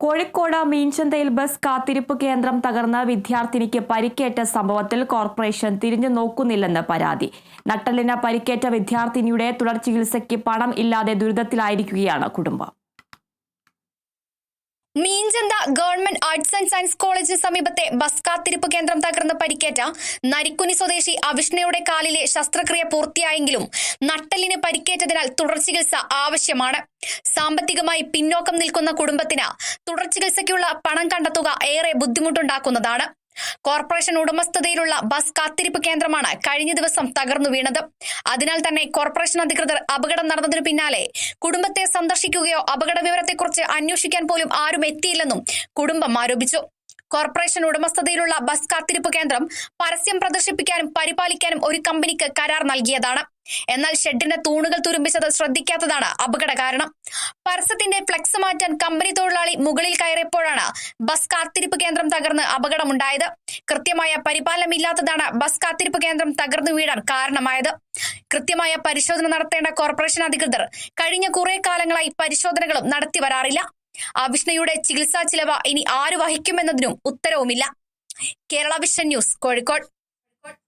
Kozhikode മീൻചന്തയിൽ bus കാത്തിരിപ്പ് കേന്ദ്രം തകർന്ന് വിദ്യാർത്ഥിനിക്ക് പരിക്കേറ്റ സംഭവത്തിൽ കോർപ്പറേഷൻ തിരിഞ്ഞു നോക്കുന്നില്ലെന്ന് പരാതി. നട്ടെല്ലിന് പരിക്കേറ്റ വിദ്യാർത്ഥിനിയുടെ തുടർ ചികിത്സയ്ക്ക് പണം ഇല്ലാതെ ദുരിതത്തിലായിരിക്കുകയാണ് കുടുംബം. മീൻചന്ത ഗവൺമെന്റ് ആർട്സ് ആൻഡ് സയൻസ് കോളേജിന് സമീപത്തെ ബസ് കാത്തിരിപ്പ് കേന്ദ്രം തകർന്ന് പരിക്കേറ്റ നരിക്കുനി സ്വദേശി അവിഷ്ണയുടെ കാലിലെ ശസ്ത്രക്രിയ പൂർത്തിയായെങ്കിലും നട്ടെല്ലിന് പരിക്കേറ്റതിനാൽ തുടർ ചികിത്സ ആവശ്യമാണ്. സാമ്പത്തികമായി പിന്നോക്കം നിൽക്കുന്ന കുടുംബത്തിന് തുടർ ചികിത്സയ്ക്കുള്ള പണം കണ്ടെത്തുക ഏറെ ബുദ്ധിമുട്ടുണ്ടാക്കുന്നതാണ്. കോർപ്പറേഷൻ ഉടമസ്ഥതയിലുള്ള ബസ് കാത്തിരിപ്പ് കേന്ദ്രമാണ് കഴിഞ്ഞ ദിവസം തകർന്നു വീണത്. അതിനാൽ തന്നെ കോർപ്പറേഷൻ അധികൃതർ അപകടം നടന്നതിനു പിന്നാലെ കുടുംബത്തെ സന്ദർശിക്കുകയോ അപകട വിവരത്തെക്കുറിച്ച് അന്വേഷിക്കാൻ പോലും ആരും എത്തിയില്ലെന്നും കുടുംബം ആരോപിച്ചു. കോർപ്പറേഷൻ ഉടമസ്ഥതയിലുള്ള ബസ് കാത്തിരിപ്പ് കേന്ദ്രം പരസ്യം പ്രദർശിപ്പിക്കാനും പരിപാലിക്കാനും ഒരു കമ്പനിക്ക് കരാർ നൽകിയതാണ്. എന്നാൽ ഷെഡിന്റെ തൂണുകൾ തുരുമ്പിച്ചത് ശ്രദ്ധിക്കാത്തതാണ് അപകട കാരണം. പരസ്യത്തിന്റെ ഫ്ലെക്സ് മാറ്റാൻ കമ്പനി തൊഴിലാളി മുകളിൽ കയറിയപ്പോഴാണ് ബസ് കാത്തിരിപ്പ് കേന്ദ്രം തകർന്ന് അപകടമുണ്ടായത്. കൃത്യമായ പരിപാലനമില്ലാത്തതാണ് ബസ് കാത്തിരിപ്പ് കേന്ദ്രം തകർന്നു വീഴാൻ കാരണമായത്. കൃത്യമായ പരിശോധന നടത്തേണ്ട കോർപ്പറേഷൻ അധികൃതർ കഴിഞ്ഞ കുറെ കാലങ്ങളായി പരിശോധനകളും നടത്തി വരാറില്ല. അവിഷ്ണയുടെ ചികിത്സാ ചിലവ് ഇനി ആര് വഹിക്കുമെന്നതിനും ഉത്തരവുമില്ല. Kerala vision news, Kozhikode.